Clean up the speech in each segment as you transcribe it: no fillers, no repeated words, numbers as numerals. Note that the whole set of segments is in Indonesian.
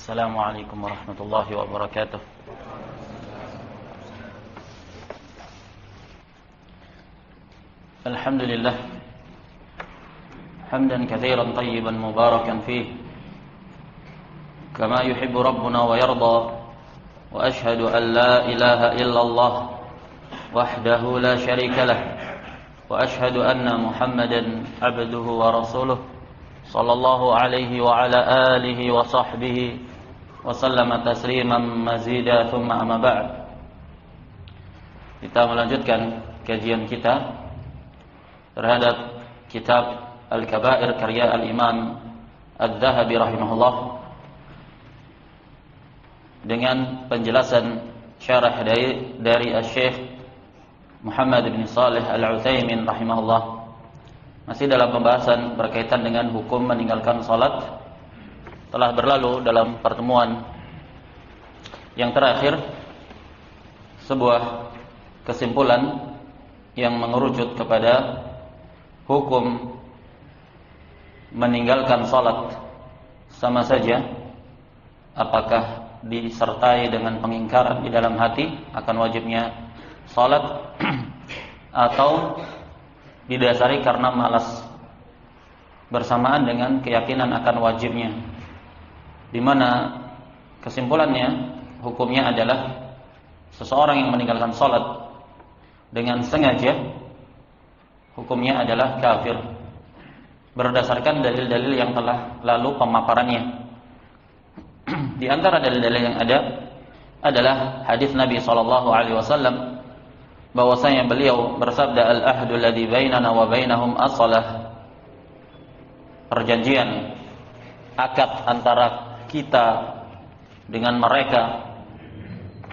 Assalamualaikum warahmatullahi wabarakatuh. Alhamdulillah hamdan katsiran tayyiban mubarakan fihi kama yuhibbu rabbuna wa yarda, wa ashhadu an la ilaha illallah wahdahu la syarika lah, wa ashhadu anna Muhammadan abduhu wa rasuluh sallallahu alaihi wa ala alihi wa sahbihi wa sallama tasliman mazida, thumma amma ba'd. Kita melanjutkan kajian kita terhadap kitab Al-Kabair karya Al-Imam Adz-Dzahabi rahimahullah dengan penjelasan syarah dari Asy-Syaikh Muhammad bin Shalih Al-Utsaimin rahimahullah. Masih dalam pembahasan berkaitan dengan hukum meninggalkan salat. Telah berlalu dalam pertemuan yang terakhir sebuah kesimpulan yang mengerucut kepada hukum meninggalkan salat sama saja apakah disertai dengan pengingkaran di dalam hati akan wajibnya salat atau didasari karena malas bersamaan dengan keyakinan akan wajibnya, di mana kesimpulannya hukumnya adalah seseorang yang meninggalkan salat dengan sengaja hukumnya adalah kafir berdasarkan dalil-dalil yang telah lalu pemaparannya. Di antara dalil-dalil yang ada adalah hadis Nabi SAW bahwasanya beliau bersabda, al-ahdu alladzi bainana wa bainahum as-shalah, perjanjian akad antara kita dengan mereka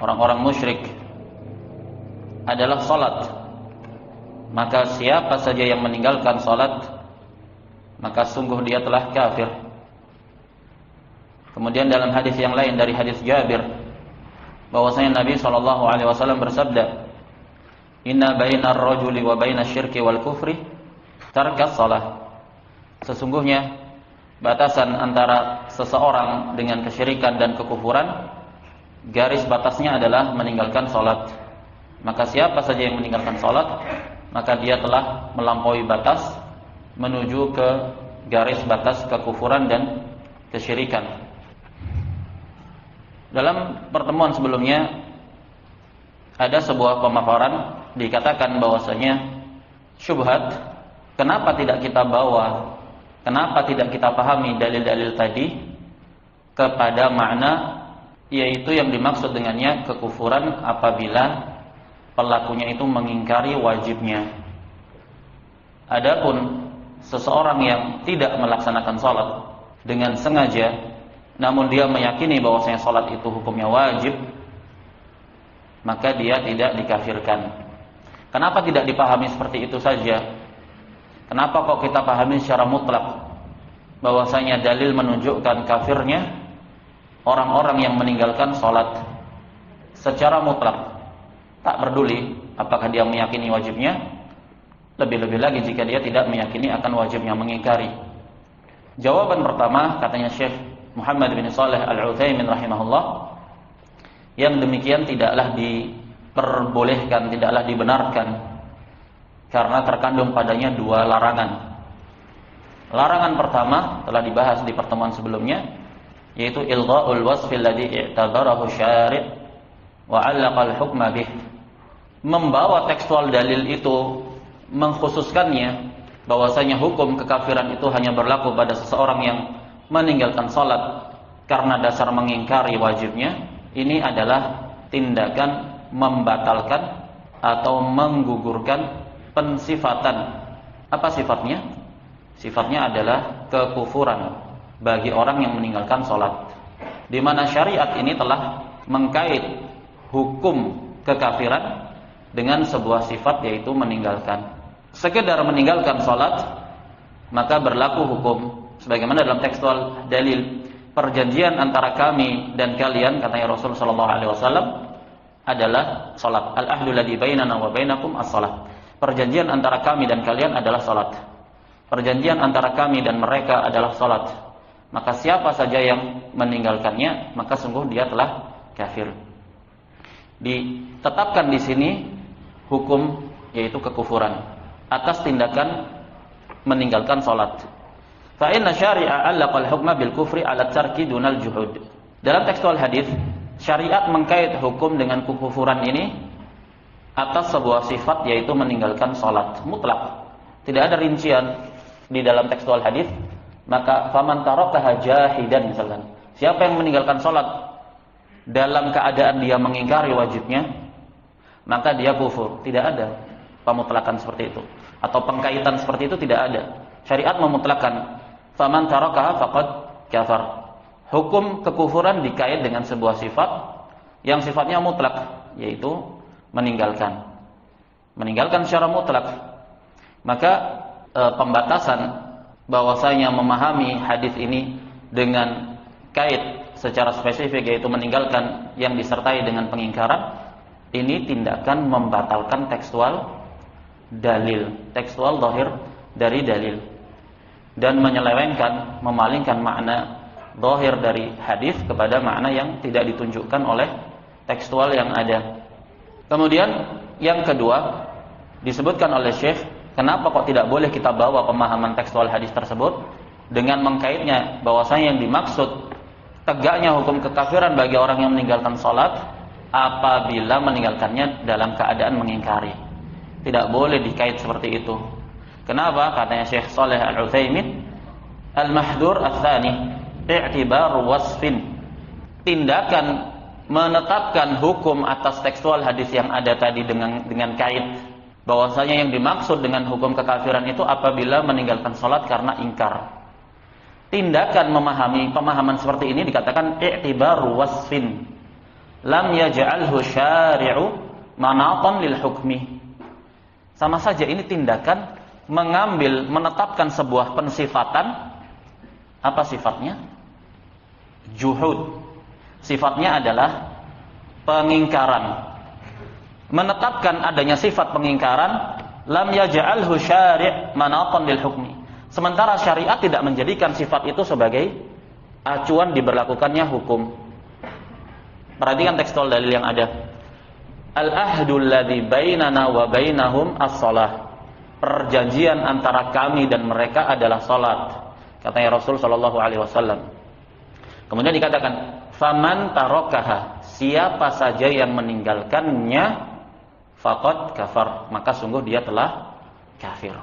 orang-orang musyrik adalah salat. Maka siapa saja yang meninggalkan salat maka sungguh dia telah kafir. Kemudian dalam hadis yang lain dari hadis Jabir bahwasanya Nabi SAW bersabda, inna bainar rajuli wa bainasyirki wal kufri tarkas salah. Sesungguhnya batasan antara seseorang dengan kesyirikan dan kekufuran, garis batasnya adalah meninggalkan salat. Maka siapa saja yang meninggalkan salat maka dia telah melampaui batas menuju ke garis batas kekufuran dan kesyirikan. Dalam pertemuan sebelumnya ada sebuah pemaparan, dikatakan bahwasanya syubhat, kenapa tidak kita bawa, kenapa tidak kita pahami dalil-dalil tadi kepada makna yaitu yang dimaksud dengannya kekufuran apabila pelakunya itu mengingkari wajibnya. Adapun seseorang yang tidak melaksanakan salat dengan sengaja namun dia meyakini bahwasanya salat itu hukumnya wajib, maka dia tidak dikafirkan. Kenapa tidak dipahami seperti itu saja? Kenapa kok kita pahami secara mutlak bahwasanya dalil menunjukkan kafirnya orang-orang yang meninggalkan salat secara mutlak, tak peduli apakah dia meyakini wajibnya, lebih-lebih lagi jika dia tidak meyakini akan wajibnya, mengingkari. Jawaban pertama, katanya Syekh Muhammad bin Shalih Al-Utsaimin rahimahullah, yang demikian tidaklah diperbolehkan, tidaklah dibenarkan, karena terkandung padanya dua larangan. Larangan pertama telah dibahas di pertemuan sebelumnya, yaitu ilgha'ul wasfil ladzi i'tabarahu syari' wa 'allaqa al-hukma bih. Membawa tekstual dalil itu mengkhususkannya bahwasanya hukum kekafiran itu hanya berlaku pada seseorang yang meninggalkan salat karena dasar mengingkari wajibnya. Ini adalah tindakan membatalkan atau menggugurkan pensifatan. Apa sifatnya? Sifatnya adalah kekufuran bagi orang yang meninggalkan salat, di mana syariat ini telah mengkait hukum kekafiran dengan sebuah sifat, yaitu meninggalkan. Sekedar meninggalkan salat maka berlaku hukum sebagaimana dalam tekstual dalil, perjanjian antara kami dan kalian, katanya Rasul sallallahu alaihi wasallam, adalah salat. Al-ahdu ladzi bainana wa bainakum as-salat. Perjanjian antara kami dan kalian adalah salat. Perjanjian antara kami dan mereka adalah salat. maka siapa saja yang meninggalkannya maka sungguh dia telah kafir. Ditetapkan di sini hukum yaitu kekufuran atas tindakan meninggalkan salat. Fa inna syari'a allaqal hukma bil kufri 'ala tarki dunal juhud. Dalam tekstual hadis, syariat mengkait hukum dengan kekufuran ini atas sebuah sifat yaitu meninggalkan salat mutlak. Tidak ada rincian di dalam tekstual hadis. Maka faman tarakaha jahidan misalkan. Siapa yang meninggalkan salat dalam keadaan dia mengingkari wajibnya, maka dia kufur. Tidak ada pemutlakan seperti itu atau pengkaitan seperti itu, tidak ada. Syariat memutlakkan faman tarakaha faqad kafar. Hukum kekufuran dikait dengan sebuah sifat yang sifatnya mutlak, yaitu meninggalkan secara mutlak. Maka pembatasan bahwasanya memahami hadis ini dengan kait secara spesifik yaitu meninggalkan yang disertai dengan pengingkaran, ini tindakan membatalkan tekstual dalil, tekstual zahir dari dalil, dan menyelewengkan, memalingkan makna zahir dari hadis kepada makna yang tidak ditunjukkan oleh tekstual yang ada. Kemudian yang kedua disebutkan oleh Syekh, kenapa kok tidak boleh kita bawa pemahaman tekstual hadis tersebut dengan mengkaitnya bahwasanya yang dimaksud tegaknya hukum kekafiran bagi orang yang meninggalkan salat apabila meninggalkannya dalam keadaan mengingkari. Tidak boleh dikait seperti itu. Kenapa? Katanya Syekh Shalih Al-Utsaimin, al-mahdhur ats-tsani i'tibar wasfin. Tindakan menetapkan hukum atas tekstual hadis yang ada tadi dengan kait bahwasanya yang dimaksud dengan hukum kekafiran itu apabila meninggalkan salat karena ingkar. Tindakan memahami pemahaman seperti ini dikatakan i'tibaru wasfin lam yaj'alhu syari'u manatan lil hukmi. Sama saja ini tindakan menetapkan sebuah pensifatan. Apa sifatnya? Juhud. Sifatnya adalah pengingkaran. Menetapkan adanya sifat pengingkaran, lam yaj'alhu syari' manatan lil hukmi. Sementara syariat tidak menjadikan sifat itu sebagai acuan diberlakukannya hukum. Perhatikan tekstual dalil yang ada. Al-ahdul ladzi bainana wa bainahum as-shalah. Perjanjian antara kami dan mereka adalah salat. Katanya Rasul sallallahu alaihi wasallam. Kemudian dikatakan, faman tarakaha, siapa saja yang meninggalkannya faqad kafar, maka sungguh dia telah kafir.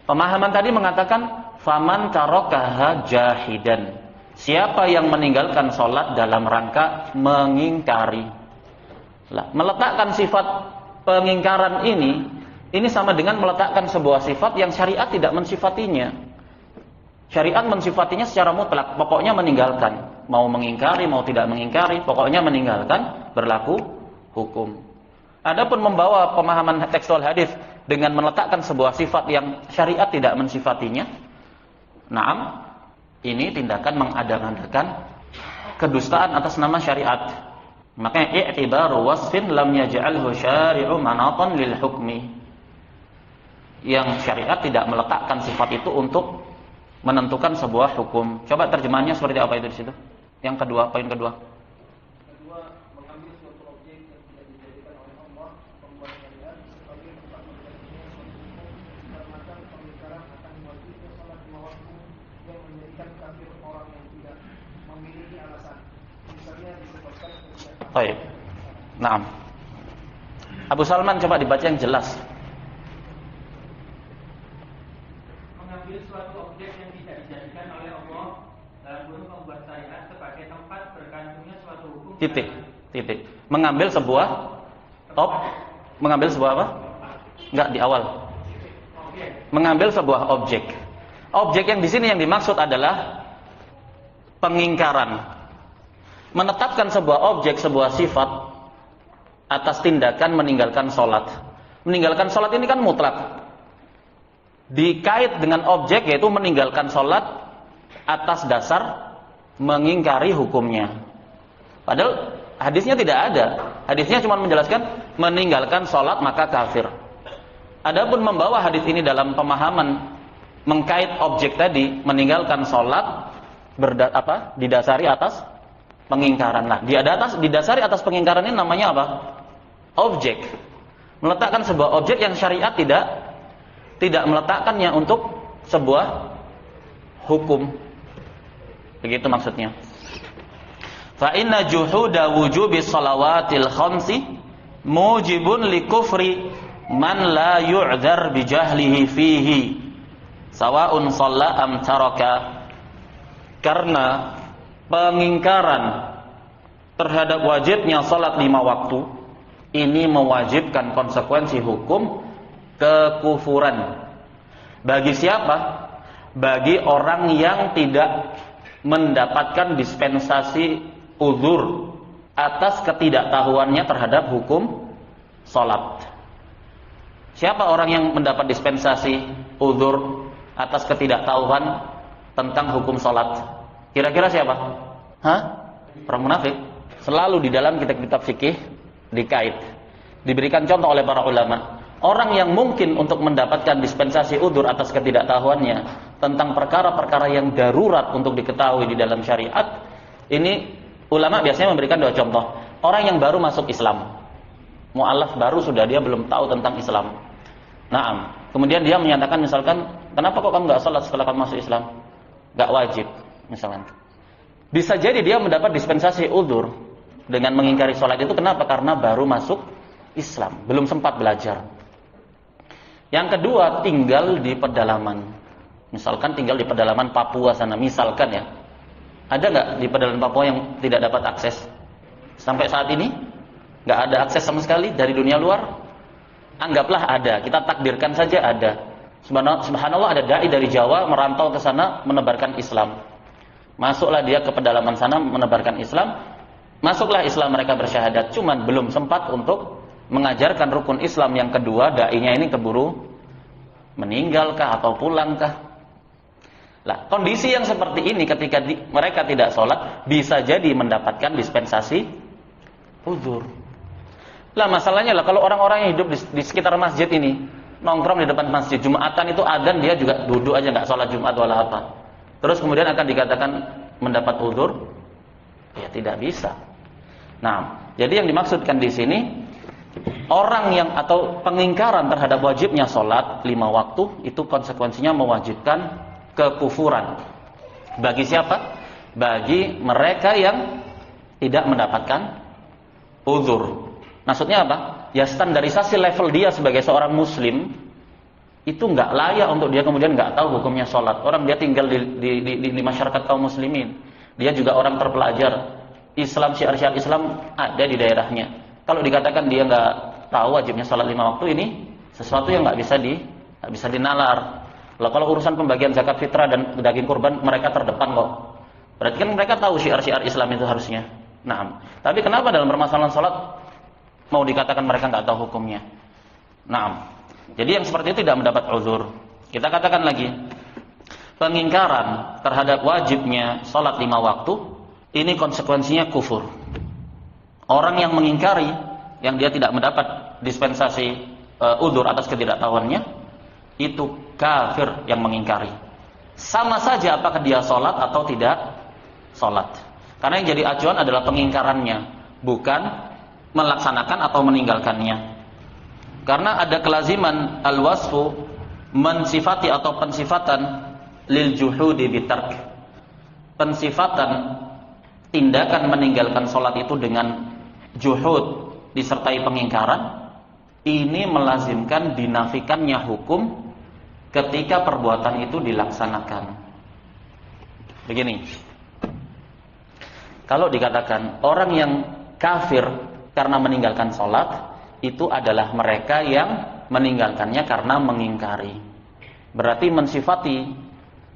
Pemahaman tadi mengatakan faman tarakaha jahidan, siapa yang meninggalkan salat dalam rangka mengingkari. Meletakkan sifat pengingkaran ini sama dengan meletakkan sebuah sifat yang syariat tidak mensifatinya. Syariat mensifatinya secara mutlak, pokoknya meninggalkan. Mau mengingkari, mau tidak mengingkari, pokoknya meninggalkan, berlaku hukum. Adapun membawa pemahaman tekstual hadis dengan meletakkan sebuah sifat yang syariat tidak mensifatinya, naam, ini tindakan mengada-ngadakan kedustaan atas nama syariat. Makanya i'tibaru wasfin lam yaj'alhu syari'u manatan lil hukmi. Yang syariat tidak meletakkan sifat itu untuk menentukan sebuah hukum. Coba terjemahannya seperti apa itu di situ? Yang kedua, poin kedua. Kedua, mengambil suatu objek yang tidak dijadikan oleh Allah pembuat syariat sebagai tempat terjadinya suatu hukum, dikarenakan pengingkaran akan wajibnya salat lima waktu yang menjadikan kafir orang yang tidak memiliki alasan. Misalnya disebabkan kegiatan. Baik. Naam. Abu Salman coba dibaca yang jelas. Mengambil suatu objek yang tidak dijadikan oleh Allah dalam bentuk membuat syariat sebagai tempat berkandungnya suatu hukum. Titik. Mengambil sebuah apa? Enggak, di awal. Mengambil sebuah objek. Objek yang di sini yang dimaksud adalah pengingkaran. Menetapkan sebuah objek, sebuah sifat atas tindakan meninggalkan salat. Meninggalkan salat ini kan mutlak. Dikait dengan objek yaitu meninggalkan salat atas dasar mengingkari hukumnya. Padahal hadisnya tidak ada. Hadisnya cuma menjelaskan meninggalkan salat maka kafir. Adapun membawa hadis ini dalam pemahaman mengkait objek tadi, meninggalkan salat didasari atas pengingkaran. Nah, didasari atas pengingkaran ini namanya apa? Objek. Meletakkan sebuah objek yang syariat tidak meletakkannya untuk sebuah hukum. Begitu maksudnya. Fa inna juhuda wujubi shalawatil khamsi mujibun li kufri man la yu'dzar bi jahlihi fihi sawa'un shalla am taraka. Karena pengingkaran terhadap wajibnya salat 5 waktu ini mewajibkan konsekuensi hukum kekufuran. Bagi siapa? Bagi orang yang tidak mendapatkan dispensasi uzur atas ketidaktahuannya terhadap hukum salat. Siapa orang yang mendapat dispensasi uzur atas ketidaktahuan tentang hukum salat? Kira-kira siapa? Orang munafik. Selalu di dalam kitab-kitab fikih dikait. Diberikan contoh oleh para ulama. Orang yang mungkin untuk mendapatkan dispensasi uzur atas ketidaktahuannya tentang perkara-perkara yang darurat untuk diketahui di dalam syariat, ini ulama biasanya memberikan 2 contoh. Orang yang baru masuk Islam, mu'alaf baru, sudah dia belum tahu tentang Islam. Naam. Kemudian dia menyatakan misalkan, kenapa kok kamu nggak sholat setelah kamu masuk Islam? Nggak wajib, misalkan. Bisa jadi dia mendapat dispensasi uzur dengan mengingkari sholat itu. Kenapa? Karena baru masuk Islam, belum sempat belajar. Yang kedua, tinggal di pedalaman. Misalkan tinggal di pedalaman Papua sana, misalkan ya. Ada nggak di pedalaman Papua yang tidak dapat akses? Sampai saat ini nggak ada akses sama sekali dari dunia luar. Anggaplah ada, kita takdirkan saja ada. Subhanallah, ada dai dari Jawa merantau ke sana menebarkan Islam. Masuklah dia ke pedalaman sana menebarkan Islam. Masuklah Islam, mereka bersyahadat. Cuman belum sempat untuk mengajarkan rukun Islam yang kedua. Dai-nya ini keburu meninggalkah atau pulangkah? Lah, kondisi yang seperti ini ketika mereka tidak sholat bisa jadi mendapatkan dispensasi uzur. Lah masalahnya lah kalau orang-orang yang hidup di sekitar masjid ini nongkrong di depan masjid, Jumatan itu adzan dia juga duduk aja nggak sholat Jumat wala apa. Terus kemudian akan dikatakan mendapat uzur? Ya tidak bisa. Nah, jadi yang dimaksudkan di sini orang yang atau pengingkaran terhadap wajibnya sholat 5 waktu itu konsekuensinya mewajibkan kekufuran. Bagi siapa? Bagi mereka yang tidak mendapatkan uzur. Maksudnya apa? Ya standarisasi level dia sebagai seorang muslim itu nggak layak untuk dia kemudian nggak tahu hukumnya sholat. Orang dia tinggal di masyarakat kaum muslimin. Dia juga orang terpelajar. Islam, syiar-syiar Islam ada di daerahnya. Kalau dikatakan dia nggak tahu wajibnya sholat 5 waktu, ini sesuatu yang nggak bisa dinalar. Lah kalau urusan pembagian zakat fitrah dan daging kurban mereka terdepan kok. Berarti kan mereka tahu syiar-syiar Islam itu harusnya. Nah, tapi kenapa dalam permasalahan sholat mau dikatakan mereka nggak tahu hukumnya? Nah, jadi yang seperti itu tidak mendapat uzur. Kita katakan lagi, pengingkaran terhadap wajibnya sholat 5 waktu ini konsekuensinya kufur. Orang yang mengingkari, yang dia tidak mendapat dispensasi uzur atas ketidaktahuannya, itu kafir yang mengingkari. Sama saja apakah dia sholat atau tidak sholat. Karena yang jadi acuan adalah pengingkarannya, bukan melaksanakan atau meninggalkannya. Karena ada kelaziman al-wasfu mensifati atau pensifatan lil juhudi bitark. Pensifatan tindakan meninggalkan sholat itu dengan juhud disertai pengingkaran, ini melazimkan dinafikannya hukum ketika perbuatan itu dilaksanakan. Begini, kalau dikatakan orang yang kafir karena meninggalkan sholat, itu adalah mereka yang meninggalkannya karena mengingkari. Berarti mensifati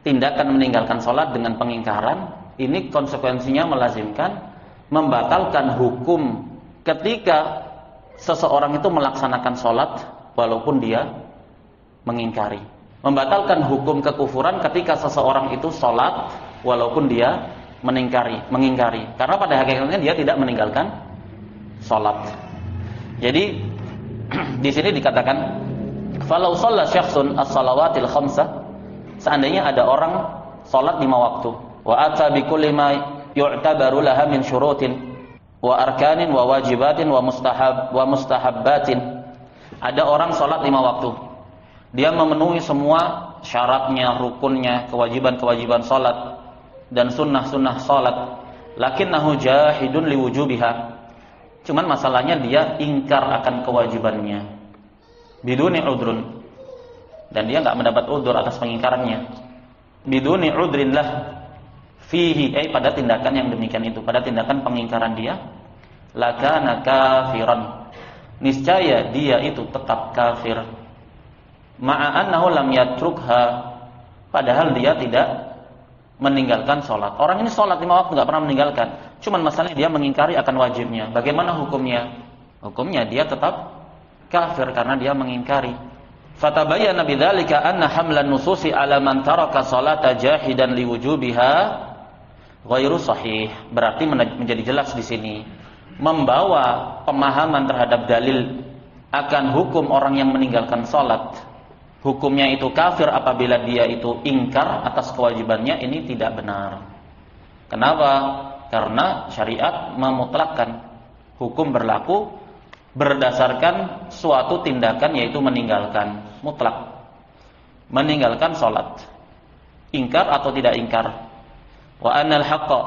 tindakan meninggalkan sholat dengan pengingkaran, ini konsekuensinya melazimkan membatalkan hukum ketika seseorang itu melaksanakan sholat walaupun dia mengingkari. Membatalkan hukum kekufuran ketika seseorang itu sholat walaupun dia mengingkari. Karena pada hakikatnya dia tidak meninggalkan sholat. Jadi di sini dikatakan, falau shalla syakhsun as-salawatil khamsah, seandainya ada orang sholat 5 waktu, wa ata bi kulli ma yu'tabaru laha min syurutin wa arkanin wa wajibatin wa mustahabbatin. Ada orang salat 5 waktu. Dia memenuhi semua syaratnya, rukunnya, kewajiban-kewajiban salat dan sunnah-sunnah salat. Lakinnahu jahidun liwujubiha. Cuman masalahnya dia ingkar akan kewajibannya. Biduni udrun. Dan dia enggak mendapat udzur atas pengingkarannya. Biduni udrin lah fihi, pada tindakan yang demikian itu, pada tindakan pengingkaran dia, lakana kafiran. Niscaya dia itu tetap kafir. Ma'a annahu lam yatrukha, padahal dia tidak meninggalkan sholat. Orang ini sholat 5 waktu nggak pernah meninggalkan. Cuman masalahnya dia mengingkari akan wajibnya. Bagaimana hukumnya? Hukumnya dia tetap kafir karena dia mengingkari. Fatabayyana bidzalika anna hamlan nususi ala man taraka sholata jahidan liwujubiha ghairu sahih. Berarti menjadi jelas di sini. Membawa pemahaman terhadap dalil akan hukum orang yang meninggalkan sholat, hukumnya itu kafir apabila dia itu ingkar atas kewajibannya, ini tidak benar. Kenapa? Karena syariat memutlakkan hukum berlaku berdasarkan suatu tindakan, yaitu meninggalkan, mutlak, meninggalkan sholat, ingkar atau tidak ingkar. Wa annal haqqa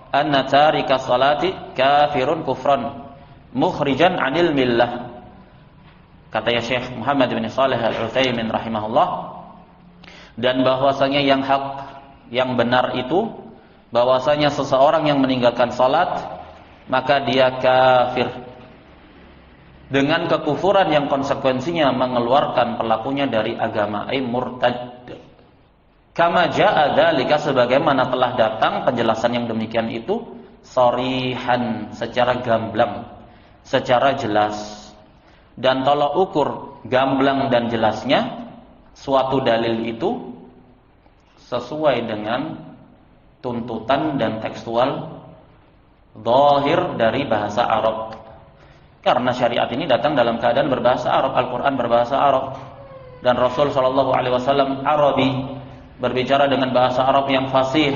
anna tarika salati kafirun kufran mukhrijan 'anil millah. Katanya Syekh Muhammad bin Shalih Al-Utsaimin rahimahullah, dan bahwasanya yang hak, yang benar itu bahwasanya seseorang yang meninggalkan salat maka dia kafir dengan kekufuran yang konsekuensinya mengeluarkan pelakunya dari agama, murtad. Kama jaa dzalika, sebagaimana telah datang penjelasan yang demikian itu, sharihan, secara gamblang, secara jelas. Dan tolak ukur gamblang dan jelasnya suatu dalil itu sesuai dengan tuntutan dan tekstual zahir dari bahasa Arab. Karena syariat ini datang dalam keadaan berbahasa Arab, Al-Quran berbahasa Arab, dan Rasul SAW Arabi, berbicara dengan bahasa Arab yang fasih.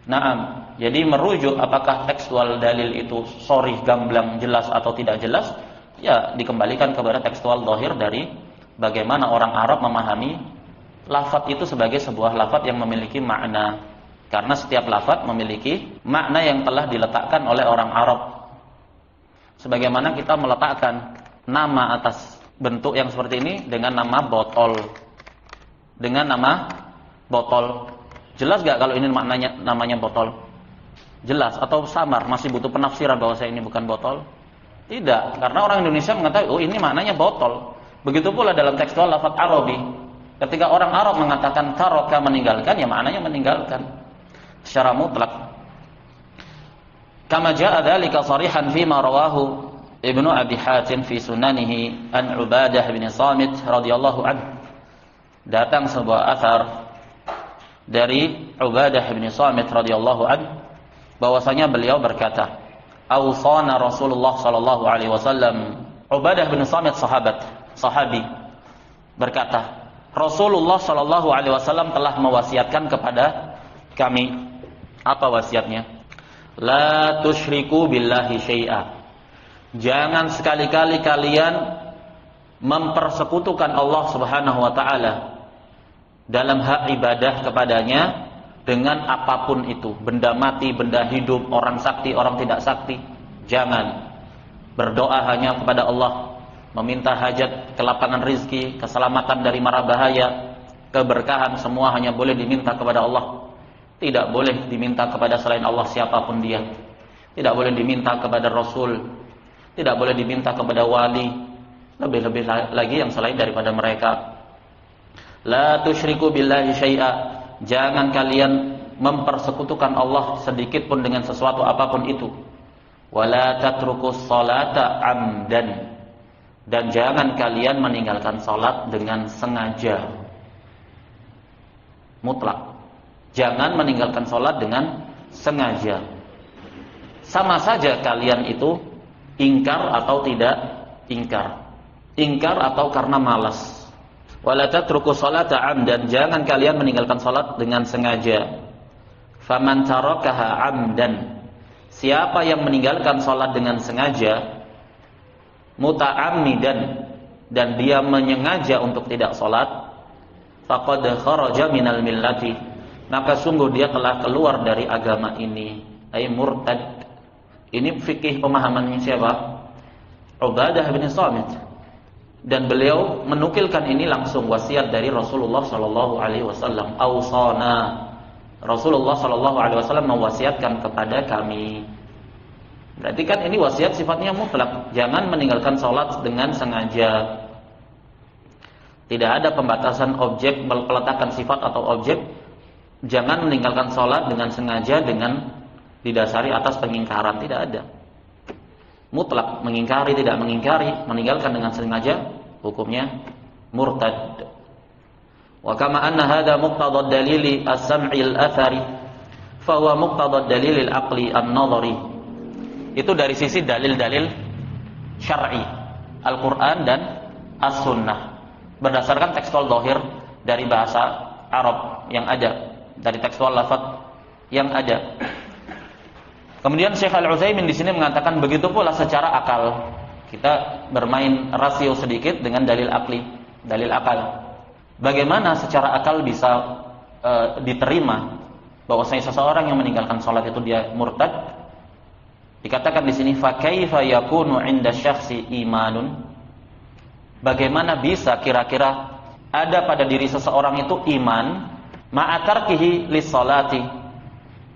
Naam. Jadi merujuk apakah tekstual dalil itu sharih, gamblang, jelas atau tidak jelas, ya dikembalikan kepada tekstual zahir dari bagaimana orang Arab memahami lafaz itu sebagai sebuah lafaz yang memiliki makna. Karena setiap lafaz memiliki makna yang telah diletakkan oleh orang Arab. Sebagaimana kita meletakkan nama atas bentuk yang seperti ini dengan nama botol. Dengan nama botol. Jelas gak kalau ini namanya botol? Jelas atau samar? Masih butuh penafsiran bahwa ini bukan botol? Tidak, karena orang Indonesia mengatakan, oh ini maknanya botol. Begitu pula dalam tekstual lafaz Arabi. Ketika orang Arab mengatakan taraka, meninggalkan, ya maknanya meninggalkan secara mutlak. Kama jaa dzalika sharihan fi ma rawahu Ibnu Abi Hatim fi sunanihi an Ubadah bin Samit radhiyallahu anhu. Datang sebuah athar dari Ubadah bin Samit radhiyallahu anhu bahwasanya beliau berkata, "Awsana Rasulullah sallallahu alaihi wasallam." Ubadah bin Samit sahabi berkata, Rasulullah sallallahu alaihi wasallam telah mewasiatkan kepada kami. Apa wasiatnya? La tusyriku billahi syai'a. Jangan sekali-kali kalian mempersekutukan Allah Subhanahu wa taala dalam hak ibadah kepadanya dengan apapun itu, benda mati, benda hidup, orang sakti, orang tidak sakti. Jangan. Berdoa hanya kepada Allah, meminta hajat, kelapangan rizki, keselamatan dari mara bahaya, keberkahan, semua hanya boleh diminta kepada Allah. Tidak boleh diminta kepada selain Allah siapapun dia. Tidak boleh diminta kepada Rasul, tidak boleh diminta kepada wali, lebih-lebih lagi yang selain daripada mereka. La tusyriku billahi syai'a. Jangan kalian mempersekutukan Allah sedikit pun dengan sesuatu apapun itu. Wala tatrukus salata amdan. Dan jangan kalian meninggalkan salat dengan sengaja. Mutlak. Jangan meninggalkan salat dengan sengaja. Sama saja kalian itu ingkar atau tidak ingkar. Ingkar atau karena malas. Wala tatruku salata amdan, jangan kalian meninggalkan salat dengan sengaja. Faman tarakaha amdan, siapa yang meninggalkan salat dengan sengaja, muta'ammidan, dan dia menyengaja untuk tidak salat, faqad kharaja minal millati, maka sungguh dia telah keluar dari agama ini, ay murtad. Ini fikih pemahamannya siapa? Ubadah bin Samit. Dan beliau menukilkan ini langsung wasiat dari Rasulullah sallallahu alaihi wasallam. Ausana, Rasulullah sallallahu alaihi wasallam mewasiatkan kepada kami. Berarti kan ini wasiat sifatnya mutlak, jangan meninggalkan salat dengan sengaja. Tidak ada pembatasan objek, peletakan sifat atau objek. Jangan meninggalkan salat dengan sengaja dengan didasari atas pengingkaran, tidak ada. Mutlak, mengingkari tidak mengingkari, meninggalkan dengan sengaja hukumnya murtad. Wa kama anna hadha muqtada dalili as-sam'i al-athari fa huwa muqtada dalil al-aqli an-nadhari. Itu dari sisi dalil-dalil syar'i, Al-Qur'an dan As-Sunnah, berdasarkan tekstual zahir dari bahasa Arab yang ada, dari tekstual lafaz yang ada. Kemudian Syekh Al-Utsaimin di sini mengatakan begitu pula secara akal. Kita bermain rasio sedikit dengan dalil akli, dalil akal. Bagaimana secara akal bisa diterima bahwasanya seseorang yang meninggalkan salat itu dia murtad? Dikatakan di sini fa kaifa yakunu 'inda syakhsi imanun? Bagaimana bisa kira-kira ada pada diri seseorang itu iman ma'atarkihi lis-salati,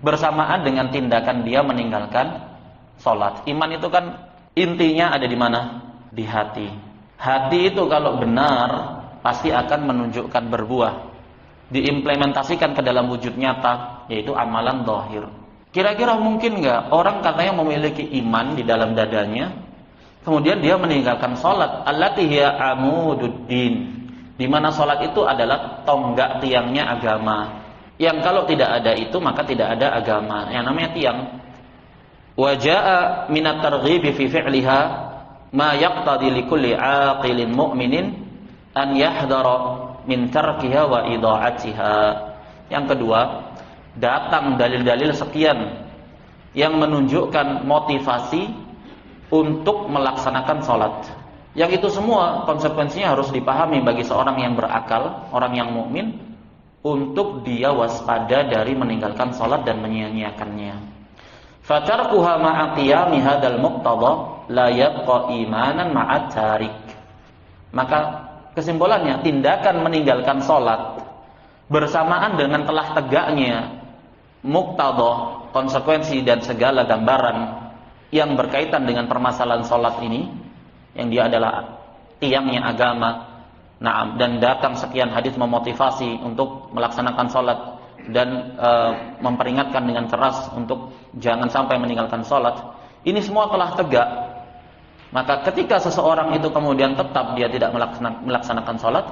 bersamaan dengan tindakan dia meninggalkan salat. Iman itu kan intinya ada di mana? Di hati. Hati itu kalau benar pasti akan menunjukkan berbuah, diimplementasikan ke dalam wujud nyata, yaitu amalan zahir. Kira-kira mungkin nggak orang katanya memiliki iman di dalam dadanya, kemudian dia meninggalkan salat, allati hiya amududdin, di mana salat itu adalah tonggak tiangnya agama. Yang kalau tidak ada itu maka tidak ada agama. Yang namanya tiang. Wa jaa minat targhibi fi fi'liha ma yaqtadi likulli 'aqilin mu'minin an yahdara min tarkiha wa idha'atiha. Yang kedua, datang dalil-dalil sekian yang menunjukkan motivasi untuk melaksanakan salat. Yang itu semua konsekuensinya harus dipahami bagi seorang yang berakal, orang yang mukmin, untuk dia waspada dari meninggalkan salat dan menyia-nyiakannya. Fatarkuha ma'a qiyami hadzal muqtada la yabqa imanan ma'a tarik. Maka kesimpulannya, tindakan meninggalkan salat bersamaan dengan telah tegaknya muqtada, konsekuensi dan segala gambaran yang berkaitan dengan permasalahan salat ini, yang dia adalah tiangnya agama. Nah, dan datang sekian hadis memotivasi untuk melaksanakan salat dan memperingatkan dengan keras untuk jangan sampai meninggalkan salat. Ini semua telah tegak. Maka ketika seseorang itu kemudian tetap dia tidak melaksanakan salat,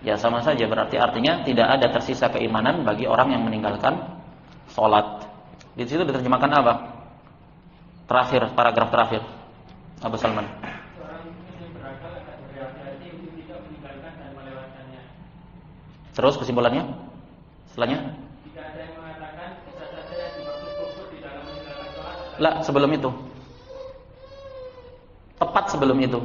ya sama saja, berarti artinya tidak ada tersisa keimanan bagi orang yang meninggalkan salat. Di situ diterjemahkan apa? Terakhir, paragraf terakhir. Abu Salman. Terus kesimpulannya? Setelahnya? Jika ada yang mengatakan bisa saja yang dimaksud kufur di dalam meninggalkan sholat. Lah, sebelum itu. Tepat sebelum itu.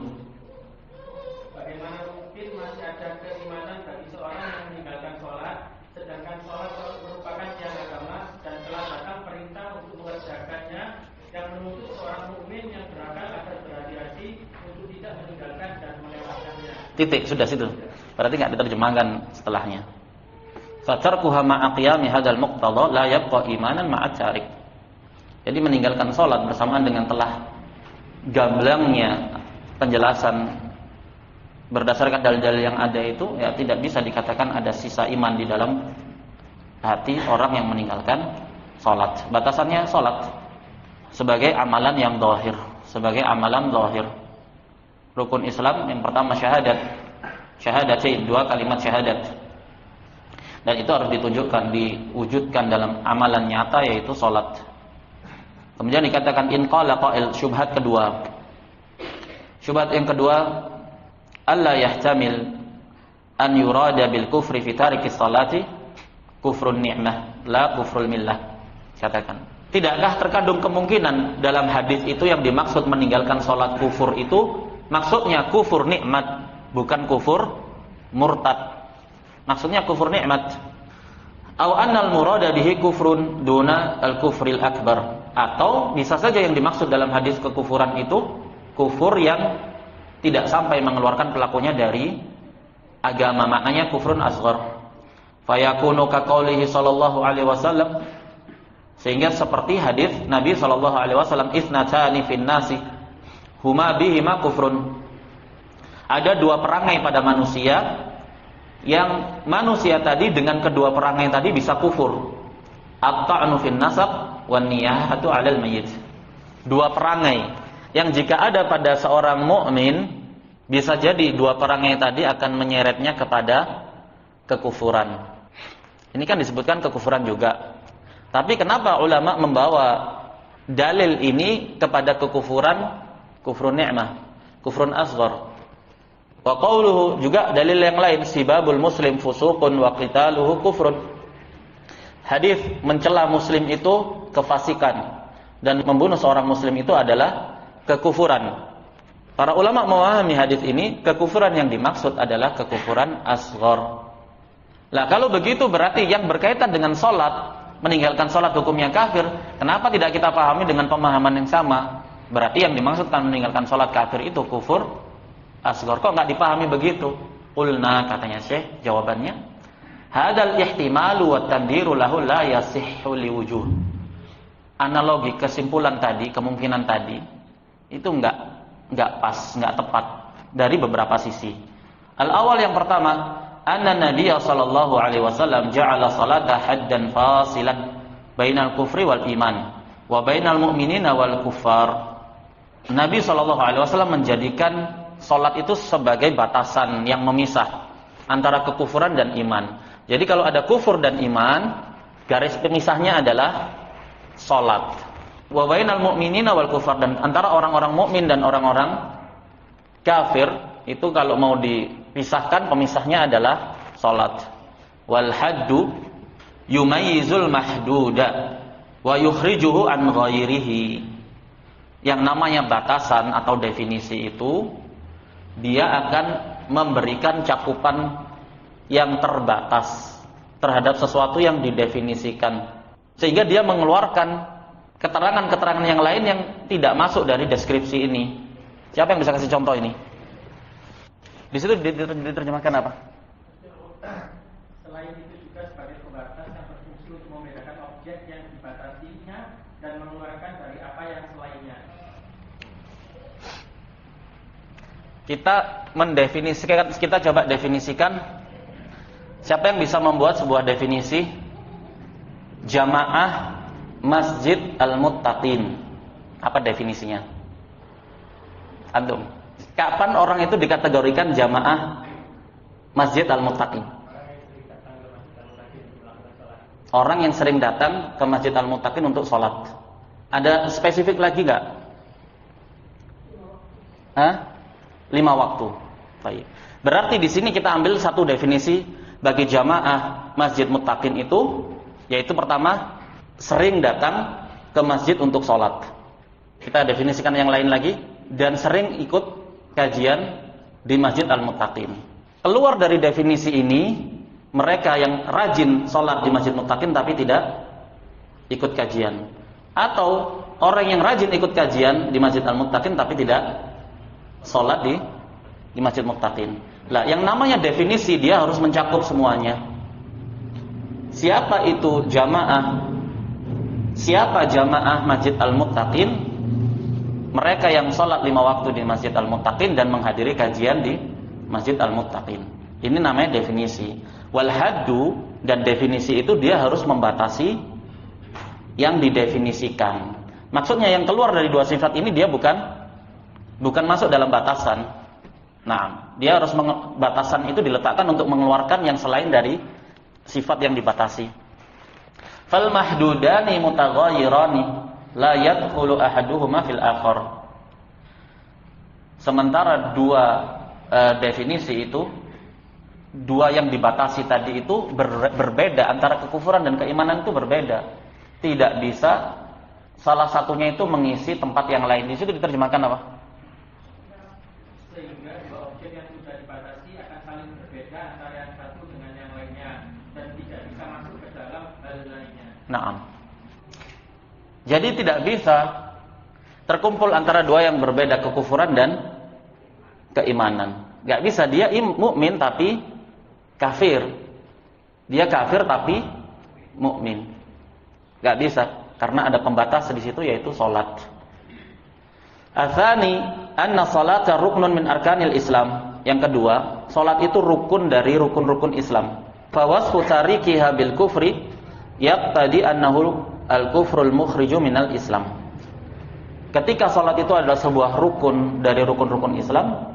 Bagaimana mungkin masih ada keimanan bagi seorang yang meninggalkan sholat, sedangkan sholat merupakan tiang agama dan telah datang perintah untuk mengerjakannya, yang menuntut seorang mukmin yang berakal agar berhati-hati untuk tidak meninggalkan dan melewatkannya. Titik, sudah situ. Berarti nggak diterjemahkan setelahnya. Fatarkuha ma'a qiyami hadzal muqtada la yabqa imanan ma'a tarik. Jadi meninggalkan salat bersamaan dengan telah gamblangnya penjelasan berdasarkan dalil-dalil yang ada itu, ya tidak bisa dikatakan ada sisa iman di dalam hati orang yang meninggalkan salat. Batasannya salat sebagai amalan yang zahir, sebagai amalan zahir. Rukun Islam yang pertama syahadat. Syahadatain, dua kalimat syahadat. Dan itu harus ditunjukkan, diwujudkan dalam amalan nyata, yaitu salat. Kemudian dikatakan in qala qail, syubhat kedua. Syubhat yang kedua, alla yahtamil an yurada bil kufri fi tariki salati kufrun ni'mah la kufrul millah. Katakan, tidakkah terkandung kemungkinan dalam hadis itu yang dimaksud meninggalkan sholat kufur itu maksudnya kufur nikmat, bukan kufur murtad. Maksudnya kufur nikmat. Aw annal murada bihi kufrun duna al-kufril akbar. Atau bisa saja yang dimaksud dalam hadis kekufuran itu kufur yang tidak sampai mengeluarkan pelakunya dari agama, maknanya kufrun asghar. Fayakunu kaqaulihi sallallahu alaihi wasallam, sehingga seperti hadis Nabi sallallahu alaihi wasallam, isnatani fin nasi huma bihima kufrun. Ada dua perangai pada manusia yang manusia tadi dengan kedua perangai tadi bisa kufur. At-ta'nu fin nasab wan niyahatu 'alal mayyit. Dua perangai yang jika ada pada seorang mukmin bisa jadi dua perangai tadi akan menyeretnya kepada kekufuran. Ini kan disebutkan kekufuran juga. Tapi kenapa ulama membawa dalil ini kepada kekufuran, kufrun ni'mah, kufrun asghar? Wa qauluhu, juga dalil yang lain, sibabul muslim fusuqun wa qitaluhu kufrun. Hadis mencela muslim itu kefasikan dan membunuh seorang muslim itu adalah kekufuran. Para ulama memahami hadis ini, kekufuran yang dimaksud adalah kekufuran asghar. Lah kalau begitu berarti yang berkaitan dengan sholat, meninggalkan sholat hukumnya kafir. Kenapa tidak kita pahami dengan pemahaman yang sama? Berarti yang dimaksudkan meninggalkan sholat kafir itu kufur asghar. Kok nggak dipahami begitu? Ulna, katanya Syekh, jawabannya, hadal ihtimalu wa tandiru lahu la yasihhu liwujuh. Analogi kesimpulan tadi, kemungkinan tadi itu nggak pas, nggak tepat dari beberapa sisi. Al-awal, yang pertama, anna Nabiya sallallahu alaihi wasallam ja'ala salata haddan fasilan bainal kufri wal iman wa bainal mu'minina wal kuffar. Nabi sallallahu alaihi wasallam menjadikan salat itu sebagai batasan yang memisah antara kekufuran dan iman. Jadi kalau ada kufur dan iman, garis pemisahnya adalah salat. Wa bainal mu'minina wal kuffar, dan antara orang-orang mukmin dan orang-orang kafir itu kalau mau dipisahkan, pemisahnya adalah salat. Wal haddu yumayyizul mahduda wa yukhrijuhu an ghairihi. Yang namanya batasan atau definisi itu dia akan memberikan cakupan yang terbatas terhadap sesuatu yang didefinisikan, sehingga dia mengeluarkan keterangan-keterangan yang lain yang tidak masuk dari deskripsi ini. Siapa yang bisa kasih contoh ini? Di situ diterjemahkan apa? Selain itu juga sebagai pembatas yang berfungsi untuk membedakan objek yang dibatasinya dan mengeluarkan dari apa yang selainnya. Kita mendefinisikan, kita coba definisikan. Siapa yang bisa membuat sebuah definisi jamaah Masjid Al-Muttaqin? Apa definisinya? Antum. Kapan orang itu dikategorikan jamaah Masjid Al-Muttaqin? Orang yang sering datang ke Masjid Al-Muttaqin untuk sholat. Ada spesifik lagi nggak? 5 waktu. Baik. Berarti di sini kita ambil satu definisi bagi jamaah Masjid Muttaqin itu, yaitu pertama, sering datang ke masjid untuk sholat. Kita definisikan yang lain lagi, dan sering ikut kajian di Masjid Al-Muttaqin. Keluar dari definisi ini, mereka yang rajin sholat di Masjid Muttaqin tapi tidak ikut kajian, atau orang yang rajin ikut kajian di Masjid Al-Muttaqin tapi tidak sholat di Masjid Muttaqin. Lah, yang namanya definisi dia harus mencakup semuanya. Siapa itu jamaah? Siapa jamaah Masjid Al-Muttaqin? Mereka yang sholat 5 waktu di Masjid Al-Muttaqin dan menghadiri kajian di Masjid Al-Muttaqin. Ini namanya definisi. Wal haddu, dan definisi itu dia harus membatasi yang didefinisikan. Maksudnya yang keluar dari dua sifat ini dia bukan masuk dalam batasan. Nah, dia harus batasan itu diletakkan untuk mengeluarkan yang selain dari sifat yang dibatasi. Fal mahdudani mutaghayyirani la yadkhulu ahaduhuma fil akhar. Sementara dua definisi itu, dua yang dibatasi tadi itu berbeda, antara kekufuran dan keimanan itu berbeda. tidak bisa salah satunya itu mengisi tempat yang lain. Di situ diterjemahkan apa? Sehingga dua objek yang sudah dibatasi akan saling berbeda antara yang satu dengan yang lainnya dan tidak bisa masuk ke dalam hal lainnya. Naam. Jadi tidak bisa terkumpul antara dua yang berbeda, kekufuran dan keimanan. Gak bisa, dia mukmin tapi kafir. Dia kafir tapi mukmin. Gak bisa, karena ada pembatas di situ yaitu salat. Atsani anna salata ruknun min arkanil Islam. Yang kedua, salat itu rukun dari rukun-rukun Islam. Fa wasfu tarikiha bil kufri yaqtadi annahu al-kufrul mukhriju minal Islam. Ketika salat itu adalah sebuah rukun dari rukun-rukun Islam,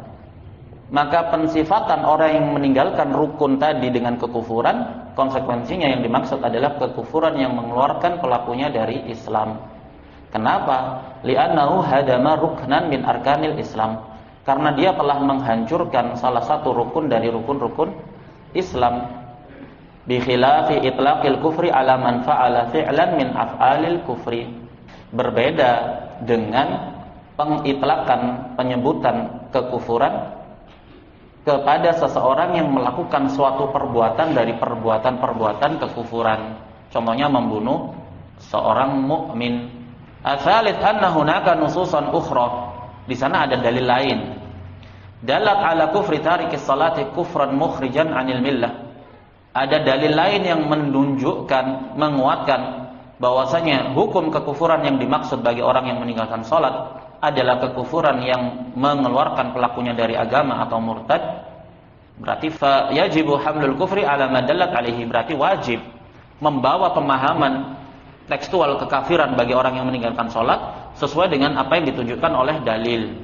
maka pensifatan orang yang meninggalkan rukun tadi dengan kekufuran, konsekuensinya yang dimaksud adalah kekufuran yang mengeluarkan pelakunya dari Islam. Kenapa? Li'annahu hadama ruknan min arkanil Islam. Karena dia telah menghancurkan salah satu rukun dari rukun-rukun Islam. Bi khilafi itlaqil kufri ala man fa'ala fi'lan min af'alil kufri. Berbeda dengan pengitlakan, penyebutan kekufuran kepada seseorang yang melakukan suatu perbuatan dari perbuatan-perbuatan kekufuran. Contohnya membunuh seorang mukmin. Asalit anna hunaka nususan ukhra. Di sana ada dalil lain. Dalat ala kufri tarikis salati kufran mukhrijan 'anil millah. Ada dalil lain yang menunjukkan, menguatkan bahwasanya hukum kekufuran yang dimaksud bagi orang yang meninggalkan salat adalah kekufuran yang mengeluarkan pelakunya dari agama atau murtad. Berarti fa yajibu hamlul kufri ala ma dallat alaihi, berarti wajib membawa pemahaman tekstual kekafiran bagi orang yang meninggalkan salat sesuai dengan apa yang ditunjukkan oleh dalil.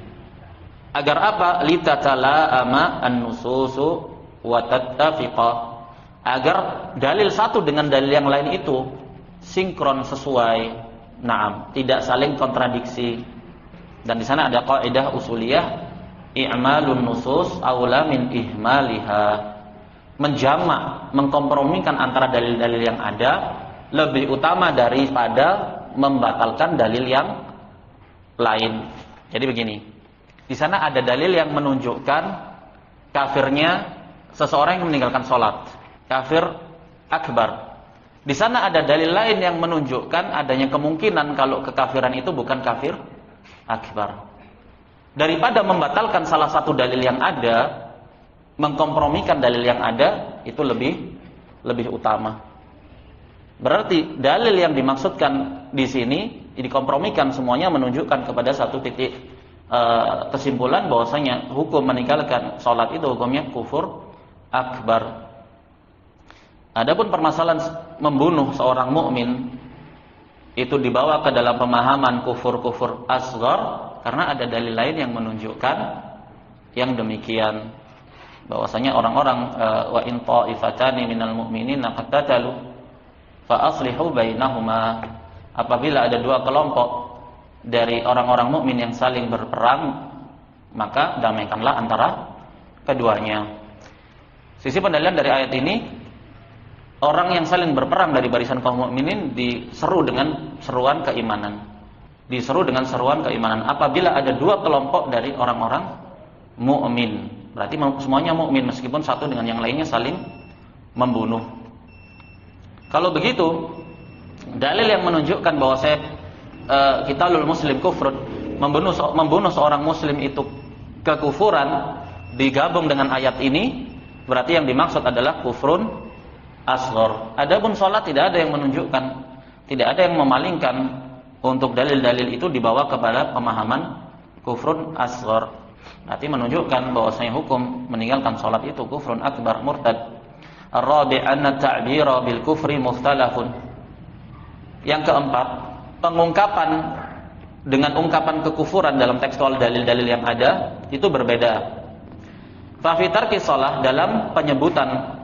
Agar apa? Litatala'ama an-nususu wa tattafiqa. Agar dalil satu dengan dalil yang lain itu sinkron, sesuai. Naam, tidak saling kontradiksi. Dan di sana ada kaidah usuliyah, i'malun nusus aula min ihmaliha. Menjamak, mengkompromikan antara dalil-dalil yang ada lebih utama daripada membatalkan dalil yang lain. Jadi begini. Di sana ada dalil yang menunjukkan kafirnya seseorang yang meninggalkan salat. Kafir akbar. Di sana ada dalil lain yang menunjukkan adanya kemungkinan kalau kekafiran itu bukan kafir akbar. Daripada membatalkan salah satu dalil yang ada, mengkompromikan dalil yang ada itu lebih utama. Berarti dalil yang dimaksudkan di sini dikompromikan semuanya menunjukkan kepada satu titik kesimpulan bahwasanya hukum meninggalkan salat itu hukumnya kufur akbar. Adapun permasalahan membunuh seorang mukmin itu dibawa ke dalam pemahaman kufur-kufur asghar karena ada dalil lain yang menunjukkan yang demikian, bahwasanya orang-orang wa in ta'ifatani minal mu'minina qatatalu fa aslihu bainahuma, apabila ada dua kelompok dari orang-orang mukmin yang saling berperang maka damaikanlah antara keduanya. Sisi pendalilan dari ayat ini, orang yang saling berperang dari barisan kaum mukminin diseru dengan seruan keimanan. Diseru dengan seruan keimanan apabila ada dua kelompok dari orang-orang mukmin. Berarti semuanya mukmin meskipun satu dengan yang lainnya saling membunuh. Kalau begitu, dalil yang menunjukkan bahwa qitalul muslim kufrun, membunuh seorang muslim itu kekufuran, digabung dengan ayat ini, berarti yang dimaksud adalah kufrun asghar. Adapun salat tidak ada yang menunjukkan, tidak ada yang memalingkan untuk dalil-dalil itu dibawa kepada pemahaman kufrun asghar. Berarti menunjukkan bahwasanya hukum meninggalkan salat itu kufrun akbar, murtad. Ar-rabi' anna ta'bira bil kufri mukhtalafun. Yang keempat, pengungkapan dengan ungkapan kekufuran dalam tekstual dalil-dalil yang ada itu berbeda. Fa fi tarki shalah, dalam penyebutan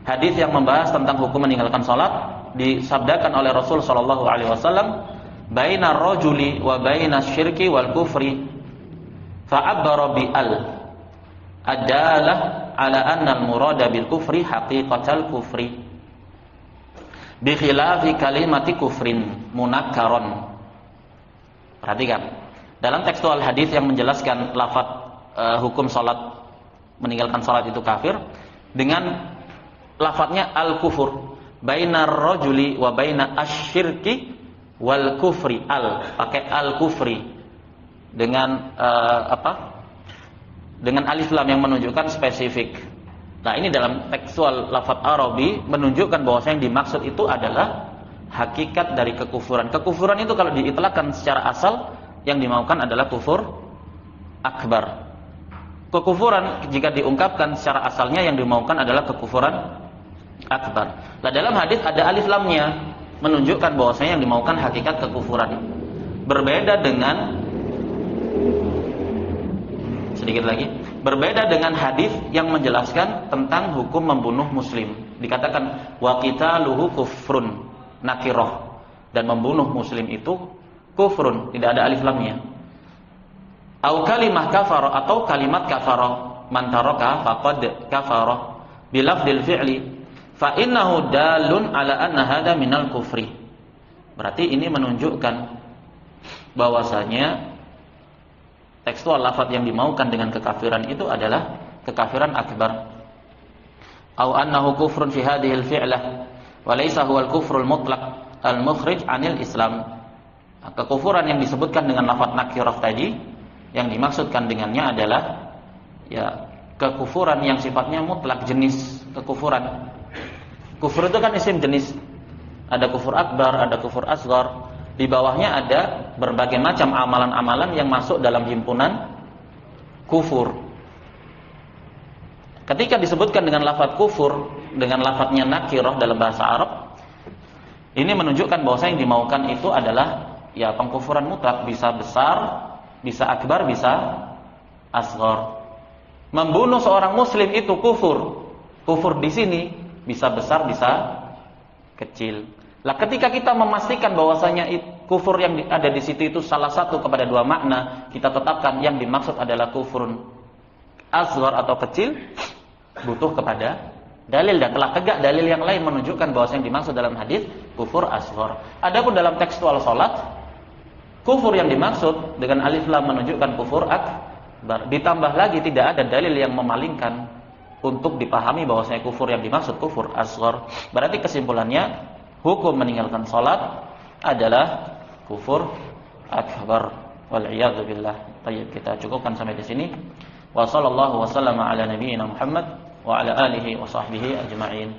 hadis yang membahas tentang hukum meninggalkan salat disabdakan oleh Rasul sallallahu alaihi wasallam, bainar rajuli wa bainas syirki wal kufri fa abbara bi al adalah ala anna al murada bil kufri haqiqatal kufri. Bi khilafi kalimati kufrin munakkaron. Perhatikan. Dalam tekstual hadis yang menjelaskan lafaz hukum salat meninggalkan salat itu kafir dengan lafadznya al-kufur bainar rajuli wa baina asyirki wal kufri pakai al-kufri dengan dengan alif lam yang menunjukkan spesifik. Nah, ini dalam tekstual lafadz Arabi menunjukkan bahwa yang dimaksud itu adalah hakikat dari kekufuran. Kekufuran itu kalau diitlaqkan secara asal yang dimaukan adalah kufur akbar. Kekufuran jika diungkapkan secara asalnya yang dimaukan adalah kekufuran akbar. Nah, dalam hadis ada alif lamnya menunjukkan bahwasanya yang dimaukan hakikat kekufuran. Berbeda dengan hadis yang menjelaskan tentang hukum membunuh muslim. Dikatakan wa qitaluhu kufrun nakirah, dan membunuh muslim itu kufrun, tidak ada alif lamnya. Au kalimah kafara, atau kalimat kafara, man taraka faqad kafara bilafdil fi'li fa innahu dalun ala anna hada minal kufri. Berarti ini menunjukkan bahwasanya tekstual lafaz yang dimaukan dengan kekafiran itu adalah kekafiran akbar. Au annahu kufrun fi hadhihi al-fi'lah wa laysa huwa al-kufrul mutlaq al-mukhrij 'anil Islam. Kekufuran yang disebutkan dengan lafaz nakirah tadi yang dimaksudkan dengannya adalah ya kekufuran yang sifatnya mutlak, jenis kekufuran. Kufur itu kan isim jenis. Ada kufur akbar, ada kufur asghar. Di bawahnya ada berbagai macam amalan-amalan yang masuk dalam himpunan kufur. Ketika disebutkan dengan lafaz kufur, dengan lafaznya nakirah dalam bahasa Arab, ini menunjukkan bahwa yang dimaukan itu adalah ya pengkufuran mutlak, bisa besar, bisa akbar, bisa asghar. Membunuh seorang muslim itu kufur. Kufur di sini bisa besar, bisa kecil. Lah ketika kita memastikan bahwasanya kufur yang ada di situ itu salah satu kepada dua makna, kita tetapkan yang dimaksud adalah kufurun asghar atau kecil, butuh kepada dalil, dan telah tegak dalil yang lain menunjukkan bahwa yang dimaksud dalam hadis kufur asghar. Adapun dalam tekstual salat, kufur yang dimaksud dengan alif lam menunjukkan kufur akbar. Ditambah lagi tidak ada dalil yang memalingkan untuk dipahami bahwasanya kufur yang dimaksud kufur asghar. Berarti kesimpulannya hukum meninggalkan salat adalah kufur akbar. Wal iyadzu billah. Baik, kita cukupkan sampai di sini. Wa sallallahu wasallama ala nabiyyina Muhammad wa ala alihi wa sahbihi ajma'in.